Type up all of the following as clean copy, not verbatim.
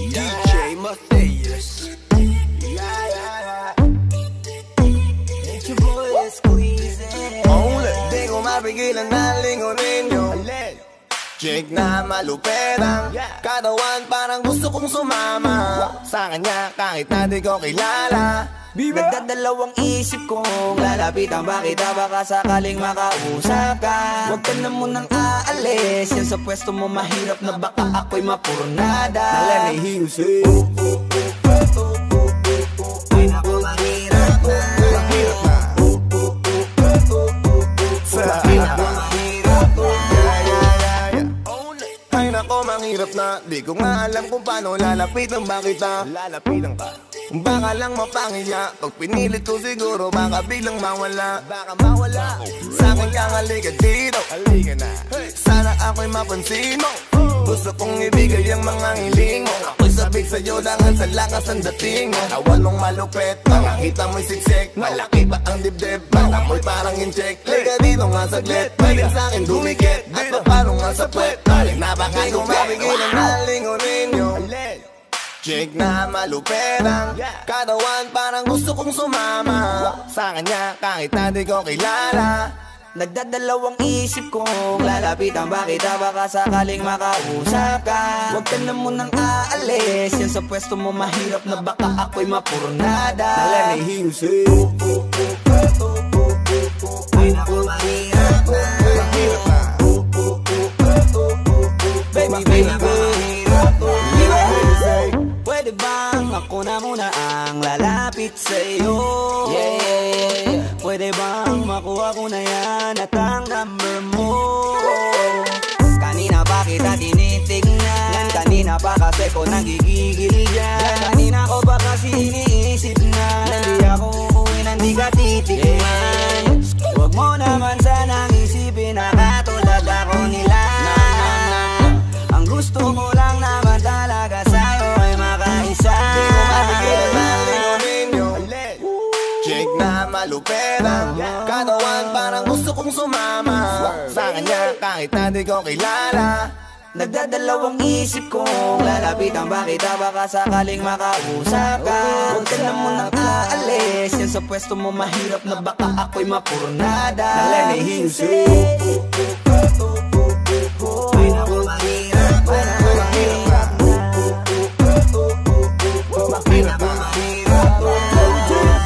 DJ Matthias. It's your boy Squeezy. Di ko mapigilan na lingunin yung chick na malupetang katawan, parang gusto kong sumama sa kanya kahit na di ko kilala. Nagdadalawang isip kong lalapitan ba kita, baka sakaling makausap ka. Huwag ka na munang aalis, yan sa pwesto mo mahirap na baka ako'y mapurnada. Let me hear you say ay naku, mahirap na. mahirap na. Ay nako, mahirap na. Di ko nga alam kung paano lalapitan ba kita. Lalapitan ka, baka lang mapangiya. Pag pinilit ko siguro baka biglang mawala. Baka mawala. Sa'kin ka, halika dito. Halika na. Sana ako'y mapansin mo. Gusto kong ibigay ang mga hiling mo. Ako'y sabik sa'yo dahil sa lakas ang dating mo. Awan mong malupet, makakita mo'y siksik. Malaki ba ang dibdib, baka mo'y parang incheck. Liga dito nga saglit, pwedeng sa'kin dumikit. At paano nga sa puwet, napakay kong mapigilan na lingunin yung chick na malupetang katawan, parang gusto kong sumama sa kanya kahit na di ko kilala. Nagdadalawang isip kong lalapitan ba kita, baka sakaling makausap ka. Huwag ka na munang aalis, yan sa pwesto mo mahirap na baka ako'y mapurnada. Let me hear you say ay naku, mahirap na. mahirap na. Baby, mahirap na. Pwede bang ako na muna ang lalapit sa'yo? Yeah. Pwede bang makuha ko na yan at ang number mo? Kanina pa kita tinitignan, kanina pa kasi ko nagigigil dyan. Kanina ko pa kasi iniisip na hindi ako uuwi na hindi ka titigman. Huwag mo naman sanang isipin na katulad ako nila. Ang gusto ko lang naman talaga sa'yo ay makaisa. Di ko mapigilan na lingunin yung chick na malupetang katawan, parang gusto kong sumama sa kanya kahit na di ko kilala. Nagdadalawang isip kong lalapitan ba kita, baka sakaling makausap ka. Huwag ka na munang aalis, yan sa pwesto mo mahirap na baka ako'y mapurnada. Let me hear you say ay naku, mahirap na. mahirap na. mahirap na.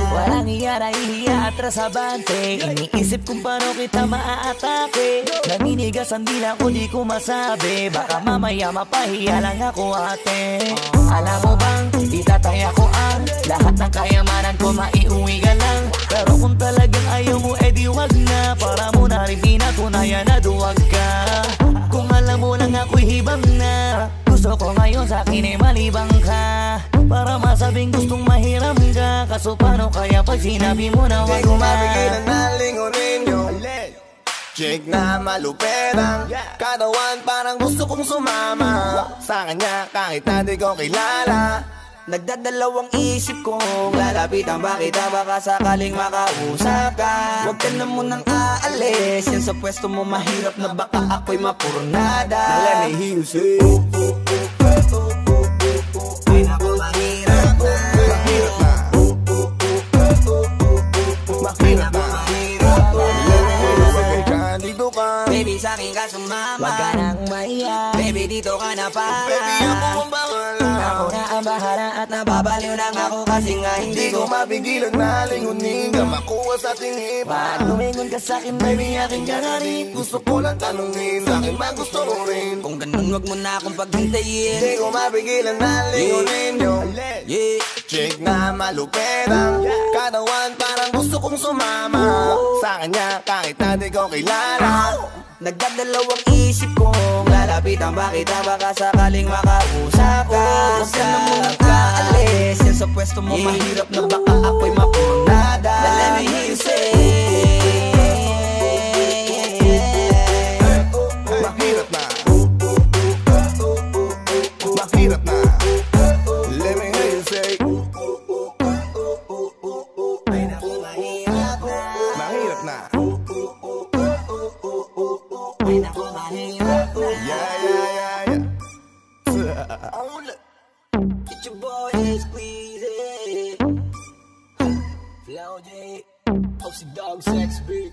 Walang iya na ihiya atras sa bante. Iniisip kung paano kita maaatake. Naninigas ang dila ko, di ko masabi. Baka mamaya mapahiya lang ako, ate. Alam mo bang, itataya ko ang lahat ng kayamanan ko, maiuwi ka lang. Pero kung talagang ayaw mo, edi wag na. Para mo na rin pinatunayan na duwag ka. Kung alam mo lang ako'y hibang na. Gusto ko ngayon sa'kin ay malibang ka. Para masabing gustong mahiram ka. Kaso paano kaya pag sinabi mo na wag Di ko na? mapigilan na lingunin yung chick na malupetang katawan, parang gusto kong sumama sa kanya kahit na di ko kilala. Nagdadalawang isip kong lalapitan ba kita, baka sakaling makausap ka. Huwag ka na munang aalis, yan sa pwesto mo mahirap na baka ako'y mapurnada. Let me hear you say ay naku, mahirap na. mahirap na. mahirap na. Dito ka, Baby, sa'kin ka sumama. Wag ka nang maiya. Baby, dito ka na para. baby ako ang bahala. Ako na ang bahala at nababaliw lang ako kasi nga Hindi ko mapigilan na lingunin ka, makuha sa ating iba. Lumingon ka sa'kin, baby, aking ka na rin. Gusto ko lang tanungin, sa'kin ba gusto mo rin? kung ganun wag mo na akong paghintayin. Hindi ko mapigilan na lingunin yung Yeah. chick na malupetang katawan, parang gusto kong sumama sa kanya kahit na di ko kilala. Nagdadalawang isip kong lalapitan ba kita, baka sakaling makausap ka. Huwag ka na munang aalis, yan sa pwesto mo mahirap na baka ako'y mapurnada. Let me hear you say mahirap na. mahirap na. Let me hear you say mahirap na. ay naku, mahirap na. Yeah, yeah, yeah, yeah. Get your boy squeezy. Flow J, Oxy Dog Sex Beat.